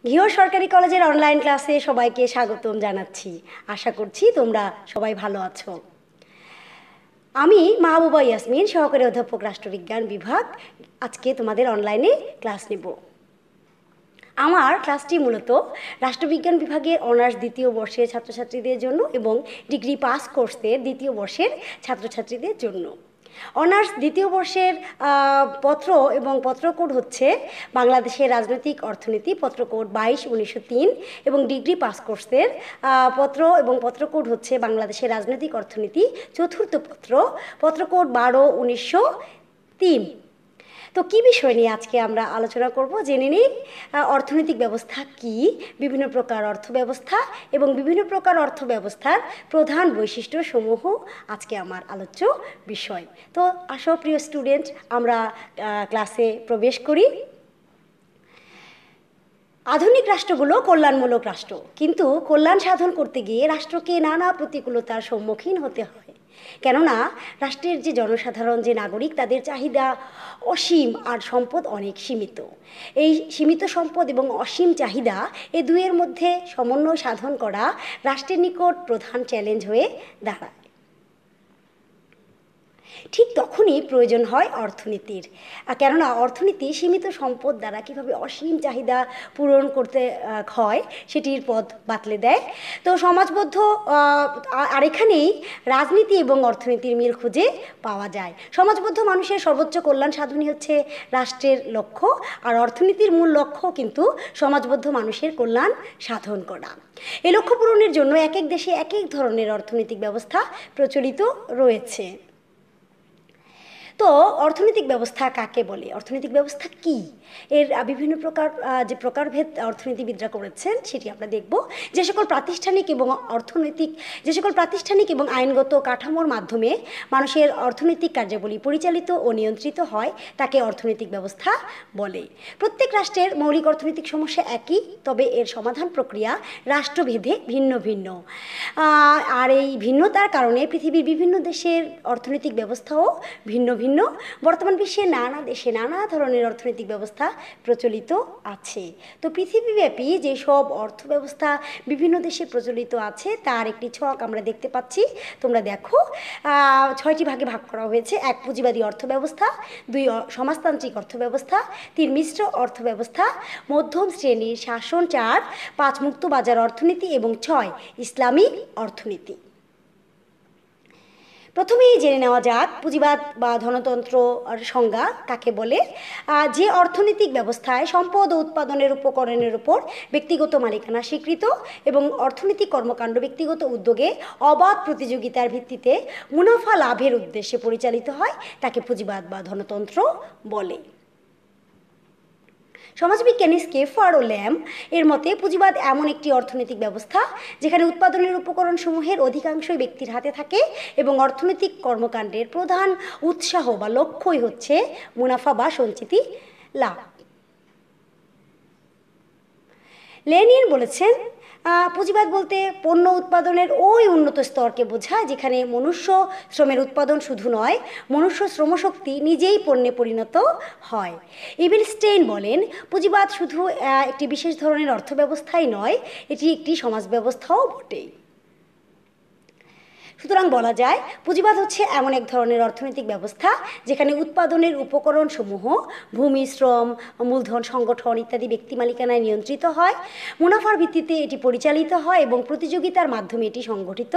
ঘিওর সরকারি কলেজের অনলাইন ক্লাসে সবাইকে স্বাগতম জানাচ্ছি। আশা করছি তোমরা সবাই ভালো আছো। আমি মাহবুবা ইয়াসমিন, সহকারী অধ্যাপক, রাষ্ট্রবিজ্ঞান বিভাগ। আজকে তোমাদের অনলাইনে ক্লাস নেব। আমার ক্লাসটি মূলত রাষ্ট্রবিজ্ঞান বিভাগের অনার্স দ্বিতীয় বর্ষের ছাত্রছাত্রীদের জন্য এবং ডিগ্রি পাস কোর্সের দ্বিতীয় বর্ষের ছাত্রছাত্রীদের জন্য। অনার্স দ্বিতীয় বর্ষের পত্র এবং পত্রকোড হচ্ছে বাংলাদেশের রাজনৈতিক অর্থনীতি, পত্রকোড 22/1903, এবং ডিগ্রি পাস কোর্সের পত্র এবং পত্রকোড হচ্ছে বাংলাদেশের রাজনৈতিক অর্থনীতি চতুর্থ পত্র, পত্রকোড 12/1903। তো কী বিষয় নিয়ে আজকে আমরা আলোচনা করব জেনে নিই। অর্থনৈতিক ব্যবস্থা কি, বিভিন্ন প্রকার অর্থব্যবস্থা এবং বিভিন্ন প্রকার অর্থব্যবস্থার প্রধান বৈশিষ্ট্যসমূহ আজকে আমার আলোচ্য বিষয়। তো আসো প্রিয় স্টুডেন্ট, আমরা ক্লাসে প্রবেশ করি। আধুনিক রাষ্ট্রগুলো কল্যাণমূলক রাষ্ট্র, কিন্তু কল্যাণ সাধন করতে গিয়ে রাষ্ট্রকে নানা প্রতিকূলতার সম্মুখীন হতে হয়। কেননা রাষ্ট্রের যে জনসাধারণ, যে নাগরিক, তাদের চাহিদা অসীম আর সম্পদ অনেক সীমিত। এই সীমিত সম্পদ এবং অসীম চাহিদা, এ দুয়ের মধ্যে সমন্বয় সাধন করা রাষ্ট্রের নিকট প্রধান চ্যালেঞ্জ হয়ে দাঁড়ায়। ঠিক তখনই প্রয়োজন হয় অর্থনীতির, কেননা অর্থনীতি সীমিত সম্পদ দ্বারা কীভাবে অসীম চাহিদা পূরণ করতে হয় সেটির পথ বাতলে দেয়। তো সমাজবদ্ধ আর এখানেই রাজনীতি এবং অর্থনীতির মিল খুঁজে পাওয়া যায়। সমাজবদ্ধ মানুষের সর্বোচ্চ কল্যাণ সাধনই হচ্ছে রাষ্ট্রের লক্ষ্য, আর অর্থনীতির মূল লক্ষ্য কিন্তু সমাজবদ্ধ মানুষের কল্যাণ সাধন করা। এই লক্ষ্য পূরণের জন্য এক এক দেশে এক এক ধরনের অর্থনৈতিক ব্যবস্থা প্রচলিত রয়েছে। তো অর্থনৈতিক ব্যবস্থা কাকে বলে, অর্থনৈতিক ব্যবস্থা কি, এর বিভিন্ন প্রকার যে প্রকারভেদ অর্থনীতিবিদরা করেছেন সেটি আমরা দেখব। যে সকল প্রাতিষ্ঠানিক এবং আইনগত কাঠামোর মাধ্যমে মানুষের অর্থনৈতিক কার্যাবলী পরিচালিত ও নিয়ন্ত্রিত হয় তাকে অর্থনৈতিক ব্যবস্থা বলে। প্রত্যেক রাষ্ট্রের মৌলিক অর্থনৈতিক সমস্যা একই, তবে এর সমাধান প্রক্রিয়া রাষ্ট্রভেদে ভিন্ন ভিন্ন। আর এই ভিন্নতার কারণে পৃথিবীর বিভিন্ন দেশের অর্থনৈতিক ব্যবস্থাও ভিন্ন ভিন্ন। বর্তমান বিশ্বে নানা দেশে নানা ধরনের অর্থনৈতিক ব্যবস্থা প্রচলিত আছে। তো পৃথিবীব্যাপী যেসব অর্থ ব্যবস্থা বিভিন্ন দেশে প্রচলিত আছে তার একটি ছক আমরা দেখতে পাচ্ছি। তোমরা দেখো, 6টি ভাগে ভাগ করা হয়েছে। 1 পুঁজিবাদী অর্থব্যবস্থা, 2 সমাজতান্ত্রিক অর্থব্যবস্থা, 3 মিশ্র অর্থব্যবস্থা, মধ্যম শ্রেণীর শাসন 4, 5 মুক্ত বাজার অর্থনীতি এবং 6 ইসলামী অর্থনীতি। প্রথমেই জেনে নেওয়া যাক পুঁজিবাদ বা ধনতন্ত্র সংজ্ঞা কাকে বলে। যে অর্থনৈতিক ব্যবস্থায় সম্পদ ও উৎপাদনের উপকরণের উপর ব্যক্তিগত মালিকানা স্বীকৃত এবং অর্থনৈতিক কর্মকাণ্ড ব্যক্তিগত উদ্যোগে অবাধ প্রতিযোগিতার ভিত্তিতে মুনাফা লাভের উদ্দেশ্যে পরিচালিত হয় তাকে পুঁজিবাদ বা ধনতন্ত্র বলে। সমাজবিজ্ঞানী স্কেফার ও ল্যাম এর মতে পুঁজিবাদ এমন একটি অর্থনৈতিক ব্যবস্থা যেখানে উৎপাদনের উপকরণসমূহের অধিকাংশই ব্যক্তির হাতে থাকে এবং অর্থনৈতিক কর্মকাণ্ডের প্রধান উৎসাহ বা লক্ষ্যই হচ্ছে মুনাফা বা সঞ্চিতি লাভ। লেনিন বলেছেন, পুঁজিবাদ বলতে পণ্য উৎপাদনের ওই উন্নত স্তরকে বোঝায় যেখানে মনুষ্য শ্রমের উৎপাদন শুধু নয়, মনুষ্য শ্রমশক্তি নিজেই পণ্যে পরিণত হয়। ইভিলস্টেইন বলেন, পুঁজিবাদ শুধু একটি বিশেষ ধরনের অর্থব্যবস্থাই নয়, এটি একটি সমাজ ব্যবস্থাও বটে। সুতরাং বলা যায় পুঁজিবাদ হচ্ছে এমন এক ধরনের অর্থনৈতিক ব্যবস্থা যেখানে উৎপাদনের উপকরণসমূহ ভূমি, শ্রম, মূলধন, সংগঠন ইত্যাদি ব্যক্তি মালিকানায় নিয়ন্ত্রিত হয়। মুনাফার ভিত্তিতে এটি পরিচালিত হয় এবং প্রতিযোগিতার মাধ্যমে এটি সংগঠিত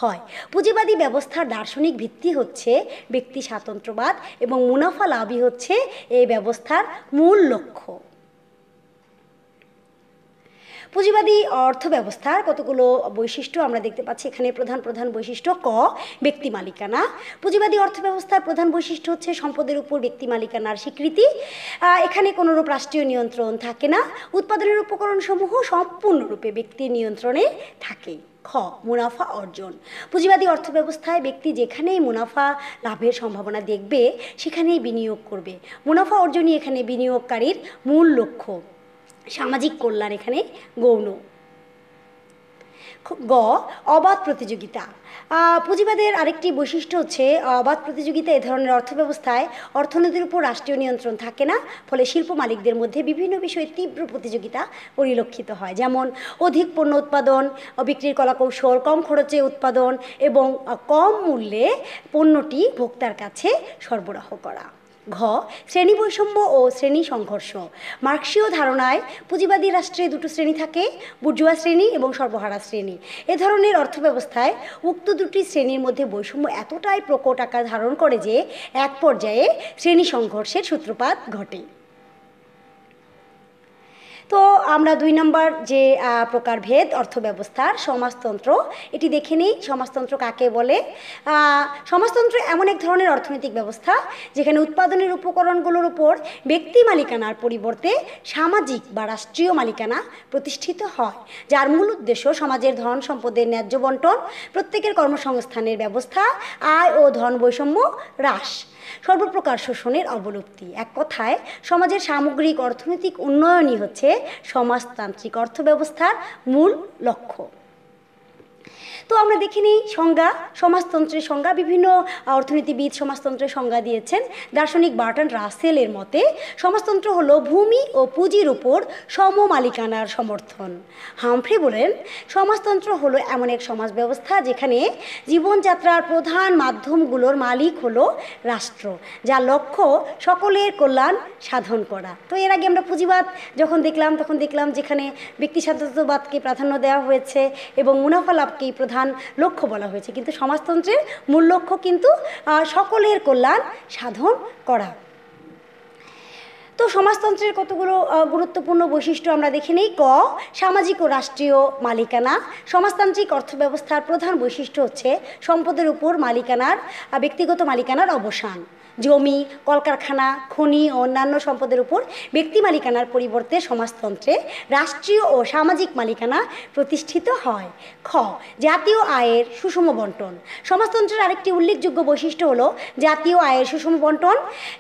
হয়। পুঁজিবাদী ব্যবস্থার দার্শনিক ভিত্তি হচ্ছে ব্যক্তি স্বাতন্ত্র্যবাদ এবং মুনাফা লাভই হচ্ছে এই ব্যবস্থার মূল লক্ষ্য। পুঁজিবাদী অর্থব্যবস্থার কতগুলো বৈশিষ্ট্য আমরা দেখতে পাচ্ছি এখানে। প্রধান বৈশিষ্ট্য: ক, ব্যক্তি মালিকানা। পুঁজিবাদী অর্থব্যবস্থার প্রধান বৈশিষ্ট্য হচ্ছে সম্পদের উপর ব্যক্তি মালিকানার স্বীকৃতি। এখানে কোনোরূপ রাষ্ট্রীয় নিয়ন্ত্রণ থাকে না। উৎপাদনের উপকরণসমূহ সম্পূর্ণরূপে ব্যক্তির নিয়ন্ত্রণে থাকে। খ, মুনাফা অর্জন। পুঁজিবাদী অর্থব্যবস্থায় ব্যক্তি যেখানেই মুনাফা লাভের সম্ভাবনা দেখবে সেখানেই বিনিয়োগ করবে। মুনাফা অর্জনই এখানে বিনিয়োগকারীর মূল লক্ষ্য। সামাজিক কল্যাণ এখানে গৌণ। গ অবাধ প্রতিযোগিতা। পুঁজিবাদের আরেকটি বৈশিষ্ট্য হচ্ছে অবাধ প্রতিযোগিতা। এ ধরনের অর্থব্যবস্থায় অর্থনীতির উপর রাষ্ট্রীয় নিয়ন্ত্রণ থাকে না, ফলে শিল্প মালিকদের মধ্যে বিভিন্ন বিষয়ে তীব্র প্রতিযোগিতা পরিলক্ষিত হয়, যেমন অধিক পণ্য উৎপাদন, বিক্রির কলাকৌশল, কম খরচে উৎপাদন এবং কম মূল্যে পণ্যটি ভোক্তার কাছে সরবরাহ করা। ঘ শ্রেণী বৈষম্য ও শ্রেণী সংঘর্ষ। মার্ক্সীয় ধারণায় পুঁজিবাদী রাষ্ট্রে দুটো শ্রেণী থাকে, বুর্জুয়া শ্রেণী এবং সর্বহারা শ্রেণী। এ ধরনের অর্থব্যবস্থায় উক্ত দুটি শ্রেণীর মধ্যে বৈষম্য এতটাই প্রকট আকার ধারণ করে যে এক পর্যায়ে শ্রেণী সংঘর্ষের সূত্রপাত ঘটে। তো আমরা 2 নম্বর যে প্রকারভেদ অর্থব্যবস্থার, সমাজতন্ত্র, এটি দেখে নিই। সমাজতন্ত্র কাকে বলে? সমাজতন্ত্র এমন এক ধরনের অর্থনৈতিক ব্যবস্থা যেখানে উৎপাদনের উপকরণগুলোর উপর ব্যক্তি মালিকানার পরিবর্তে সামাজিক বা রাষ্ট্রীয় মালিকানা প্রতিষ্ঠিত হয়, যার মূল উদ্দেশ্য সমাজের ধন সম্পদের ন্যায্য বন্টন, প্রত্যেকের কর্মসংস্থানের ব্যবস্থা, আয় ও ধন বৈষম্য হ্রাস, সর্বপ্রকার শোষণের অবলুপ্তি। এক কথায় সমাজের সামগ্রিক অর্থনৈতিক উন্নয়নই হচ্ছে সমাজতান্ত্রিক অর্থব্যবস্থার মূল লক্ষ্য। তো আমরা দেখে নিই সংজ্ঞা। সমাজতন্ত্রের সংজ্ঞা বিভিন্ন অর্থনীতিবিদ সমাজতন্ত্রের সংজ্ঞা দিয়েছেন। দার্শনিক বার্ট্রান্ড রাসেলের মতে সমাজতন্ত্র হলো ভূমি ও পুঁজির উপর সমমালিকানার সমর্থন। হামফ্রে বলেন সমাজতন্ত্র হলো এমন এক সমাজ ব্যবস্থা যেখানে জীবনযাত্রার প্রধান মাধ্যমগুলোর মালিক হলো রাষ্ট্র, যার লক্ষ্য সকলের কল্যাণ সাধন করা। তো এর আগে আমরা পুঁজিবাদ যখন দেখলাম তখন দেখলাম যেখানে ব্যক্তি স্বার্থবাদকে প্রাধান্য দেওয়া হয়েছে এবং মুনাফা লাভকেই প্রধান লক্ষ্য বলা হয়েছে, কিন্তু সমাজতন্ত্রের মূল লক্ষ্য কিন্তু সকলের কল্যাণ সাধন করা। তো সমাজতন্ত্রের কতগুলো গুরুত্বপূর্ণ বৈশিষ্ট্য আমরা দেখে নিই। ক সামাজিক ও রাষ্ট্রীয় মালিকানা। সমাজতান্ত্রিক অর্থব্যবস্থার প্রধান বৈশিষ্ট্য হচ্ছে সম্পদের উপর মালিকানার, ব্যক্তিগত মালিকানার অবসান। জমি, কলকারখানা, খনি ও অন্যান্য সম্পদের উপর ব্যক্তি মালিকানার পরিবর্তে সমাজতন্ত্রে রাষ্ট্রীয় ও সামাজিক মালিকানা প্রতিষ্ঠিত হয়। খ জাতীয় আয়ের সুষম বন্টন। সমাজতন্ত্রের আরেকটি উল্লেখযোগ্য বৈশিষ্ট্য হলো জাতীয় আয়ের সুষম বন্টন।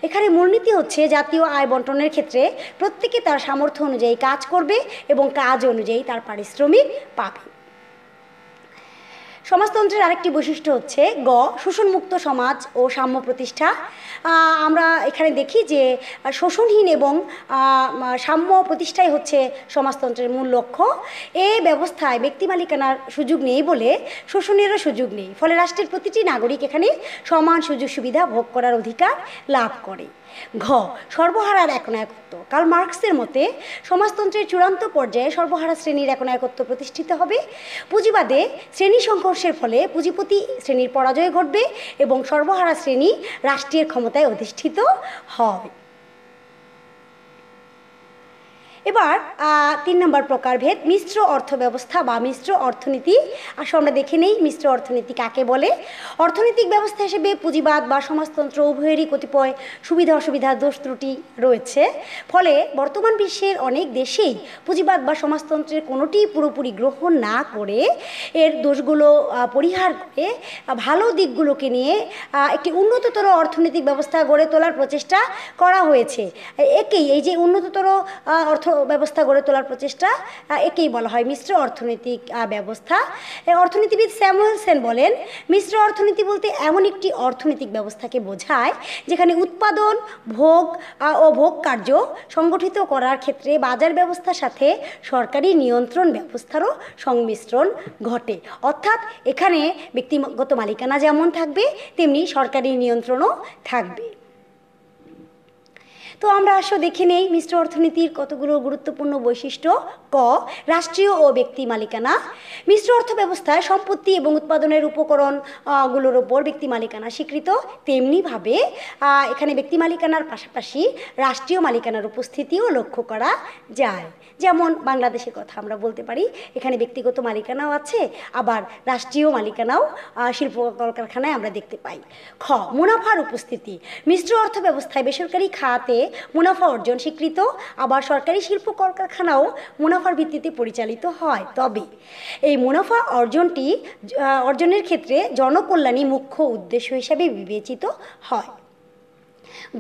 এখানে মূলনীতি হচ্ছে জাতীয় আয় বন্টনের ক্ষেত্রে প্রত্যেকে তার সামর্থ্য অনুযায়ী কাজ করবে এবং কাজ অনুযায়ী তার পারিশ্রমিক পাবে। সমাজতন্ত্রের আরেকটি বৈশিষ্ট্য হচ্ছে গ শোষণমুক্ত সমাজ ও সাম্য প্রতিষ্ঠা। আমরা এখানে দেখি যে শোষণহীন এবং সাম্য প্রতিষ্ঠাই হচ্ছে সমাজতন্ত্রের মূল লক্ষ্য। এই ব্যবস্থায় ব্যক্তি মালিকানার সুযোগ নেই বলে শোষণেরও সুযোগ নেই, ফলে রাষ্ট্রের প্রতিটি নাগরিক এখানে সমান সুযোগ সুবিধা ভোগ করার অধিকার লাভ করে। ঘ সর্বহারার একনায়কত্ব। কার্ল মার্কসের মতে সমাজতন্ত্রের চূড়ান্ত পর্যায়ে সর্বহারা শ্রেণীর একনায়কত্ব প্রতিষ্ঠিত হবে। পুঁজিবাদে শ্রেণী সংঘর্ষের ফলে পুঁজিপতি শ্রেণীর পরাজয় ঘটবে এবং সর্বহারা শ্রেণী রাষ্ট্রের ক্ষমতায় অধিষ্ঠিত হয়। এবার 3 নম্বর প্রকারভেদ মিশ্র অর্থব্যবস্থা বা মিশ্র অর্থনীতি। আসলে আমরা দেখে নেই মিশ্র অর্থনীতি কাকে বলে। অর্থনৈতিক ব্যবস্থা হিসেবে পুঁজিবাদ বা সমাজতন্ত্র উভয়েরই কতিপয় সুবিধা অসুবিধা, দোষ ত্রুটি রয়েছে। ফলে বর্তমান বিশ্বের অনেক দেশেই পুঁজিবাদ বা সমাজতন্ত্রের কোনোটি পুরোপুরি গ্রহণ না করে এর দোষগুলো পরিহার করে ভালো দিকগুলোকে নিয়ে একটি উন্নততর অর্থনৈতিক ব্যবস্থা গড়ে তোলার প্রচেষ্টা করা হয়েছে। এই যে উন্নততর অর্থ ব্যবস্থা গড়ে তোলার প্রচেষ্টা, একেই বলা হয় মিশ্র অর্থনৈতিক ব্যবস্থা। অর্থনীতিবিদ স্যামুয়েলসন বলেন মিশ্র অর্থনীতি বলতে এমন একটি অর্থনৈতিক ব্যবস্থাকে বোঝায় যেখানে উৎপাদন, ভোগ ও ভোগ কার্য সংগঠিত করার ক্ষেত্রে বাজার ব্যবস্থার সাথে সরকারি নিয়ন্ত্রণ ব্যবস্থারও সংমিশ্রণ ঘটে। অর্থাৎ এখানে ব্যক্তিগত মালিকানা যেমন থাকবে তেমনি সরকারি নিয়ন্ত্রণও থাকবে। তো আমরা আসলে দেখে নেই মিশ্র অর্থনীতির কতগুলো গুরুত্বপূর্ণ বৈশিষ্ট্য। ক রাষ্ট্রীয় ও ব্যক্তি মালিকানা। মিশ্র অর্থ ব্যবস্থায় সম্পত্তি এবং উৎপাদনের উপকরণগুলোর ওপর ব্যক্তি মালিকানা স্বীকৃত, তেমনিভাবে এখানে ব্যক্তি মালিকানার পাশাপাশি রাষ্ট্রীয় মালিকানার উপস্থিতিও লক্ষ্য করা যায়। যেমন বাংলাদেশের কথা আমরা বলতে পারি, এখানে ব্যক্তিগত মালিকানাও আছে, আবার রাষ্ট্রীয় মালিকানাও শিল্প কলকারখানায় আমরা দেখতে পাই। খ মুনাফার উপস্থিতি। মিশ্র অর্থ ব্যবস্থায় বেসরকারি খাতে মুনাফা অর্জন স্বীকৃত, আবার সরকারি শিল্প কলকারখানাও মুনাফার ভিত্তিতে পরিচালিত হয়। তবে এই মুনাফা অর্জনের ক্ষেত্রে জনকল্যাণই মুখ্য উদ্দেশ্য হিসাবে বিবেচিত হয়।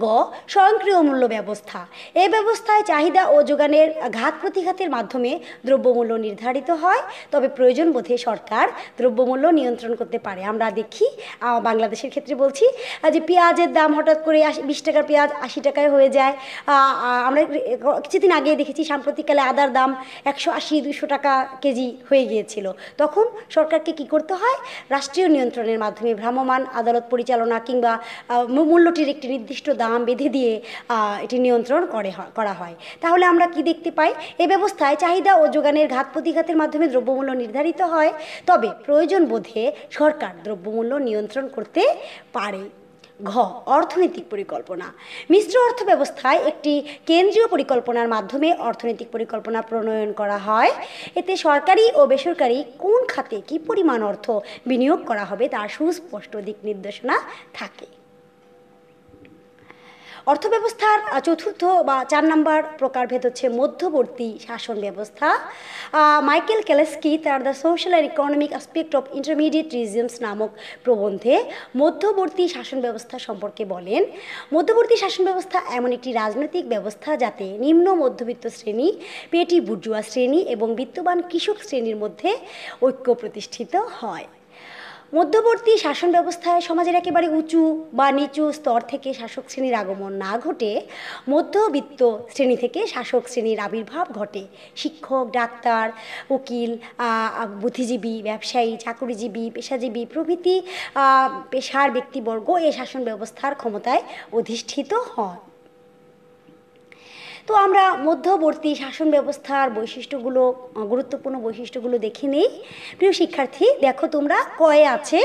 গ স্বয়ংক্রিয় মূল্য ব্যবস্থা। এই ব্যবস্থায় চাহিদা ও যোগানের ঘাত প্রতিঘাতের মাধ্যমে দ্রব্যমূল্য নির্ধারিত হয়, তবে প্রয়োজন বোধে সরকার দ্রব্যমূল্য নিয়ন্ত্রণ করতে পারে। আমরা দেখি বাংলাদেশের ক্ষেত্রে বলছি যে পেঁয়াজের দাম হঠাৎ করে 20 টাকার পেঁয়াজ 80 টাকায় হয়ে যায়। আমরা কিছুদিন আগে দেখেছি সাম্প্রতিককালে আদার দাম 180-200 টাকা কেজি হয়ে গিয়েছিল। তখন সরকারকে কি করতে হয়? রাষ্ট্রীয় নিয়ন্ত্রণের মাধ্যমে ভ্রাম্যমাণ আদালত পরিচালনা কিংবা মূল্যটির একটি নির্দিষ্ট দাম বেঁধে দিয়ে এটি নিয়ন্ত্রণ করা হয়। তাহলে আমরা কি দেখতে পাই? এই ব্যবস্থায় চাহিদা ও যোগানের ঘাত প্রতিঘাতের মাধ্যমে দ্রব্যমূল্য নির্ধারিত হয়, তবে প্রয়োজন বোধে সরকার দ্রব্যমূল্য নিয়ন্ত্রণ করতে পারে। ঘ অর্থনৈতিক পরিকল্পনা। মিশ্র অর্থ ব্যবস্থায় একটি কেন্দ্রীয় পরিকল্পনার মাধ্যমে অর্থনৈতিক পরিকল্পনা প্রণয়ন করা হয়। এতে সরকারি ও বেসরকারি কোন খাতে কী পরিমাণ অর্থ বিনিয়োগ করা হবে তার সুস্পষ্ট দিক নির্দেশনা থাকে। অর্থব্যবস্থার চতুর্থ বা 4 নম্বর প্রকারভেদ হচ্ছে মধ্যবর্তী শাসন ব্যবস্থা। মাইকেল কেলেস্কি তার the social and economic aspect of intermediate regimes নামক প্রবন্ধে মধ্যবর্তী শাসন ব্যবস্থা সম্পর্কে বলেন, মধ্যবর্তী শাসন ব্যবস্থা এমন একটি রাজনৈতিক ব্যবস্থা যাতে নিম্ন মধ্যবিত্ত শ্রেণী, পেটি বুর্জুয়া শ্রেণী এবং বিত্তবান কৃষক শ্রেণীর মধ্যে ঐক্য প্রতিষ্ঠিত হয়। মধ্যবর্তী শাসন ব্যবস্থায় সমাজের একেবারে উঁচু বা নিচু স্তর থেকে শাসক শ্রেণীর আগমন না ঘটে মধ্যবিত্ত শ্রেণী থেকে শাসক শ্রেণীর আবির্ভাব ঘটে। শিক্ষক, ডাক্তার, উকিল, বুদ্ধিজীবী, ব্যবসায়ী, চাকুরিজীবী, পেশাজীবী প্রভৃতি পেশার ব্যক্তিবর্গ এই শাসন ব্যবস্থার ক্ষমতায় অধিষ্ঠিত হন। তো আমরা মধ্যবর্তী শাসন ব্যবস্থার বৈশিষ্ট্যগুলো, গুরুত্বপূর্ণ বৈশিষ্ট্যগুলো দেখে নিই। প্রিয় শিক্ষার্থী, দেখো তোমরা কয়ে আছে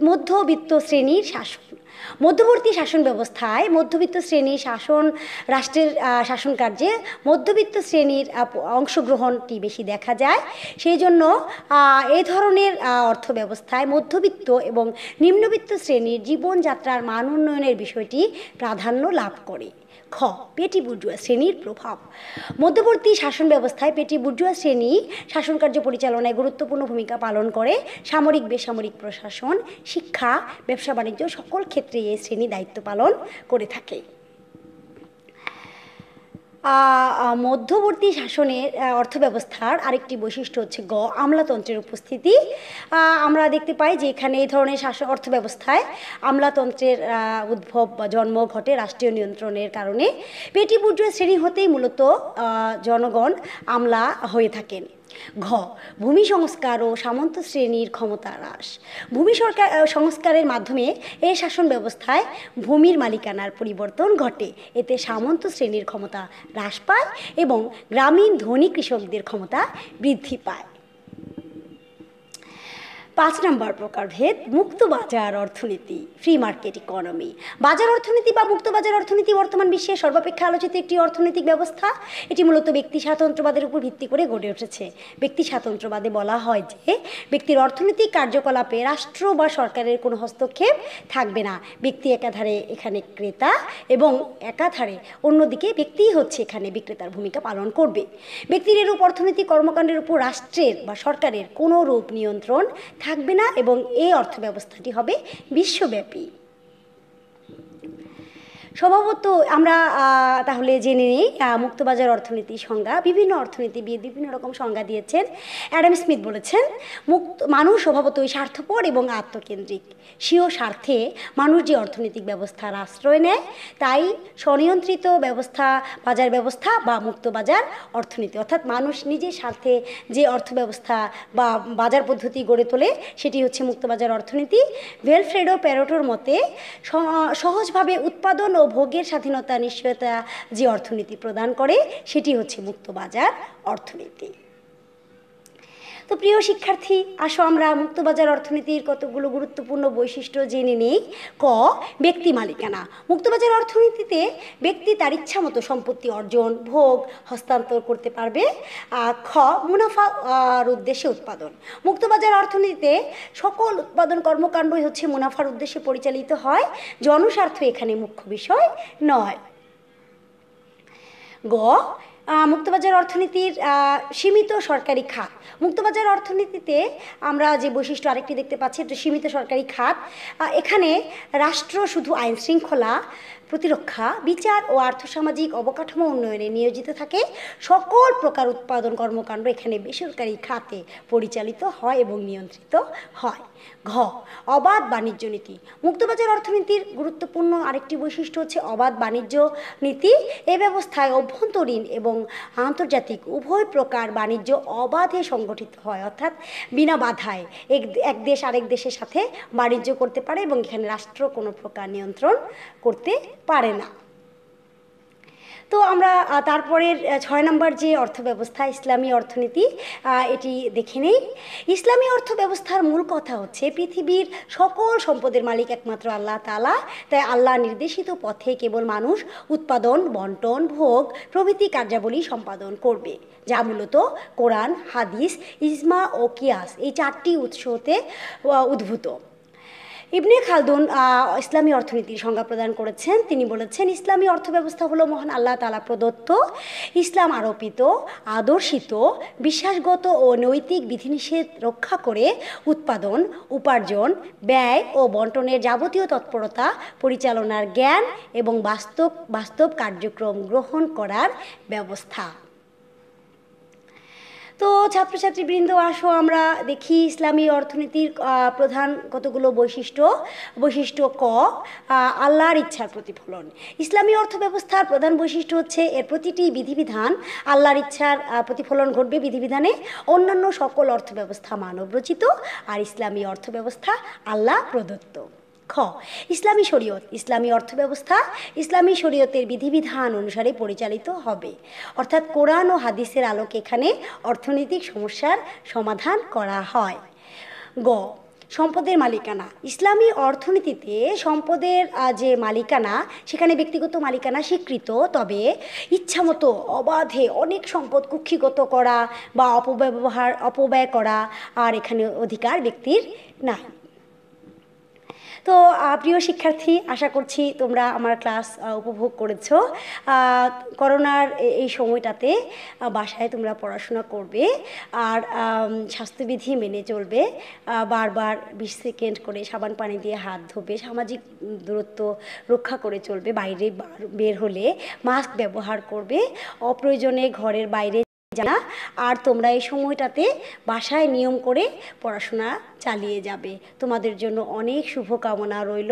মধ্যবিত্ত শ্রেণীর শাসন। মধ্যবর্তী শাসন ব্যবস্থায় মধ্যবিত্ত শ্রেণীর শাসন, রাষ্ট্রের শাসন কার্যে মধ্যবিত্ত শ্রেণীর অংশগ্রহণটি বেশি দেখা যায়। সেই জন্য এই ধরনের অর্থ ব্যবস্থায় মধ্যবিত্ত এবং নিম্নবিত্ত শ্রেণীর জীবনযাত্রার মান উন্নয়নের বিষয়টি প্রাধান্য লাভ করে। খ পেটি বুর্জুয়া শ্রেণীর প্রভাব। মধ্যবর্তী শাসন ব্যবস্থায় পেটি বুর্জুয়া শ্রেণী শাসনকার্য পরিচালনায় গুরুত্বপূর্ণ ভূমিকা পালন করে। সামরিক, বেসামরিক প্রশাসন, শিক্ষা, ব্যবসা বাণিজ্য সকল ক্ষেত্রে এই শ্রেণী দায়িত্ব পালন করে থাকে। মধ্যবর্তী শাসনের অর্থব্যবস্থার আরেকটি বৈশিষ্ট্য হচ্ছে গ আমলাতন্ত্রের উপস্থিতি। আমরা দেখতে পাই যে এখানে এই ধরনের শাসন অর্থব্যবস্থায় আমলাতন্ত্রের উদ্ভব বা জন্ম ঘটে রাষ্ট্রীয় নিয়ন্ত্রণের কারণে। পেটি বুর্জুয়া শ্রেণী হতেই মূলত জনগণ আমলা হয়ে থাকেন। ঘ ভূমি সংস্কার ও সামন্ত শ্রেণীর ক্ষমতা হ্রাস। ভূমি সংস্কারের মাধ্যমে এই শাসন ব্যবস্থায় ভূমির মালিকানার পরিবর্তন ঘটে। এতে সামন্ত শ্রেণীর ক্ষমতা হ্রাস পায় এবং গ্রামীণ ধনী কৃষকদের ক্ষমতা বৃদ্ধি পায়। 5 নম্বর প্রকারভেদ মুক্ত বাজার অর্থনীতি, ফ্রি মার্কেট ইকোনমি। বাজার অর্থনীতি বা মুক্ত বাজার অর্থনীতি বর্তমান বিশ্বে সর্বাপেক্ষা আলোচিত একটি অর্থনৈতিক ব্যবস্থা। এটি মূলত ব্যক্তি স্বাতন্ত্র্যবাদের উপর ভিত্তি করে গড়ে উঠেছে। ব্যক্তি স্বাতন্ত্র্যবাদে বলা হয় যে ব্যক্তির অর্থনৈতিক কার্যকলাপে রাষ্ট্র বা সরকারের কোনো হস্তক্ষেপ থাকবে না। ব্যক্তি একাধারে এখানে ক্রেতা এবং একাধারে অন্যদিকে ব্যক্তিই হচ্ছে এখানে বিক্রেতার ভূমিকা পালন করবে। ব্যক্তির এরূপ অর্থনৈতিক কর্মকাণ্ডের উপর রাষ্ট্রের বা সরকারের কোনো রূপ নিয়ন্ত্রণ থাকবে না এবং এই অর্থ ব্যবস্থাটি হবে বিশ্বব্যাপী। স্বভাবত আমরা তাহলে জেনে নিই মুক্তবাজার অর্থনীতির সংজ্ঞা। বিভিন্ন অর্থনীতিবিদ বিভিন্ন রকম সংজ্ঞা দিয়েছেন। অ্যাডাম স্মিথ বলেছেন, মানুষ স্বভাবতই স্বার্থপর এবং আত্মকেন্দ্রিক। স্বীয় স্বার্থে মানুষ যে অর্থনৈতিক ব্যবস্থার আশ্রয় নেয় তাই স্বনিয়ন্ত্রিত ব্যবস্থা, বাজার ব্যবস্থা বা মুক্তবাজার অর্থনীতি। অর্থাৎ মানুষ নিজের স্বার্থে যে অর্থ ব্যবস্থা বা বাজার পদ্ধতি গড়ে তোলে সেটি হচ্ছে মুক্তবাজার অর্থনীতি। ভেলফ্রেডো প্যারেটোর মতে সহজভাবে উৎপাদন ও ভোগের স্বাধীনতা নিশ্চয়তা যে অর্থনীতি প্রদান করে সেটি হচ্ছে মুক্তবাজার অর্থনীতি। তো প্রিয় শিক্ষার্থী, আসো আমরা মুক্তবাজার অর্থনীতির কতগুলো গুরুত্বপূর্ণ বৈশিষ্ট্য জেনে নেই। ক ব্যক্তি মালিকানা। মুক্তবাজার অর্থনীতিতে ব্যক্তি তার ইচ্ছা মতো সম্পত্তি অর্জন, ভোগ, হস্তান্তর করতে পারবে। খ মুনাফার উদ্দেশ্যে উৎপাদন। মুক্তবাজার অর্থনীতিতে সকল উৎপাদন কর্মকাণ্ডই হচ্ছে মুনাফার উদ্দেশ্যে পরিচালিত হয়। জনস্বার্থ এখানে মুখ্য বিষয় নয়। গ মুক্তবাজার অর্থনীতির সীমিত সরকারি খাত। মুক্তবাজার অর্থনীতিতে আমরা যে বৈশিষ্ট্য আরেকটি দেখতে পাচ্ছি, এটা সীমিত সরকারি খাত। এখানে রাষ্ট্র শুধু আইন শৃঙ্খলা প্রতিরক্ষা, বিচার ও আর্থসামাজিক অবকাঠামো উন্নয়নে নিয়োজিত থাকে। সকল প্রকার উৎপাদন কর্মকাণ্ড এখানে বেসরকারি খাতে পরিচালিত হয় এবং নিয়ন্ত্রিত হয়। ঘ, অবাধ বাণিজ্য নীতি। মুক্তবাজার অর্থনীতির গুরুত্বপূর্ণ আরেকটি বৈশিষ্ট্য হচ্ছে অবাধ বাণিজ্য নীতি। এই ব্যবস্থায় অভ্যন্তরীণ এবং আন্তর্জাতিক উভয় প্রকার বাণিজ্য অবাধে সংগঠিত হয়, অর্থাৎ বিনা বাধায় এক দেশ আরেক দেশের সাথে বাণিজ্য করতে পারে এবং এখানে রাষ্ট্র কোনো প্রকার নিয়ন্ত্রণ করতে পারে না। তো আমরা তারপরের 6 নম্বর যে অর্থব্যবস্থা, ইসলামী অর্থনীতি, এটি দেখে নেই। ইসলামী অর্থব্যবস্থার মূল কথা হচ্ছে পৃথিবীর সকল সম্পদের মালিক একমাত্র আল্লাহ তাআলা। তাই আল্লাহ নির্দেশিত পথে কেবল মানুষ উৎপাদন, বন্টন, ভোগ প্রভৃতি কার্যাবলী সম্পাদন করবে, যা মূলত কোরআন, হাদিস, ইজমা ও কিয়াস এই 4টি উৎস হতে উদ্ভূত। ইবনে খালদুন ইসলামী অর্থনীতির সংজ্ঞা প্রদান করেছেন। তিনি বলেছেন, ইসলামী অর্থব্যবস্থা হলো মহান আল্লাহ তাআলা প্রদত্ত, ইসলাম আরোপিত, আদর্শিত, বিশ্বাসগত ও নৈতিক বিধিনিষেধ রক্ষা করে উৎপাদন, উপার্জন, ব্যয় ও বন্টনের যাবতীয় তৎপরতা পরিচালনার জ্ঞান এবং বাস্তব কার্যক্রম গ্রহণ করার ব্যবস্থা। তো ছাত্রছাত্রীবৃন্দ, আসো আমরা দেখি ইসলামী অর্থনীতির প্রধান কতগুলো বৈশিষ্ট্য। ক, আল্লাহর ইচ্ছার প্রতিফলন। ইসলামী অর্থব্যবস্থার প্রধান বৈশিষ্ট্য হচ্ছে এর প্রতিটি বিধিবিধান আল্লাহর ইচ্ছার প্রতিফলন ঘটবে বিধিবিধানে। অন্যান্য সকল অর্থব্যবস্থা মানব রচিত, আর ইসলামী অর্থব্যবস্থা আল্লাহ প্রদত্ত। খ, ইসলামী শরীয়ত। ইসলামী অর্থব্যবস্থা ইসলামী শরীয়তের বিধিবিধান অনুসারে পরিচালিত হবে, অর্থাৎ কোরআন ও হাদিসের আলোকে এখানে অর্থনৈতিক সমস্যার সমাধান করা হয়। গ, সম্পদের মালিকানা। ইসলামী অর্থনীতিতে সম্পদের যে মালিকানা, সেখানে ব্যক্তিগত মালিকানা স্বীকৃত, তবে ইচ্ছামতো অবাধে অনেক সম্পদ কুক্ষিগত করা বা অপব্যয় করা আর এখানে অধিকার ব্যক্তির নাই। তো প্রিয় শিক্ষার্থী, আশা করছি তোমরা আমার ক্লাস উপভোগ করেছো। করোনার এই সময়টাতে বাসায় তোমরা পড়াশোনা করবে আর স্বাস্থ্যবিধি মেনে চলবে। বারবার 20 সেকেন্ড করে সাবান পানি দিয়ে হাত ধোবে, সামাজিক দূরত্ব রক্ষা করে চলবে, বাইরে বের হলে মাস্ক ব্যবহার করবে, অপ্রয়োজনে ঘরের বাইরে জানা। আর তোমরা এই সময়টাতে বাসায় নিয়ম করে পড়াশোনা চালিয়ে যাবে। তোমাদের জন্য অনেক শুভকামনা রইল।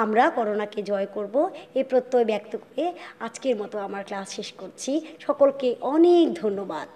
আমরা করোনাকে জয় করব, এই প্রত্যয় ব্যক্ত করে আজকের মতো আমার ক্লাস শেষ করছি। সকলকে অনেক ধন্যবাদ।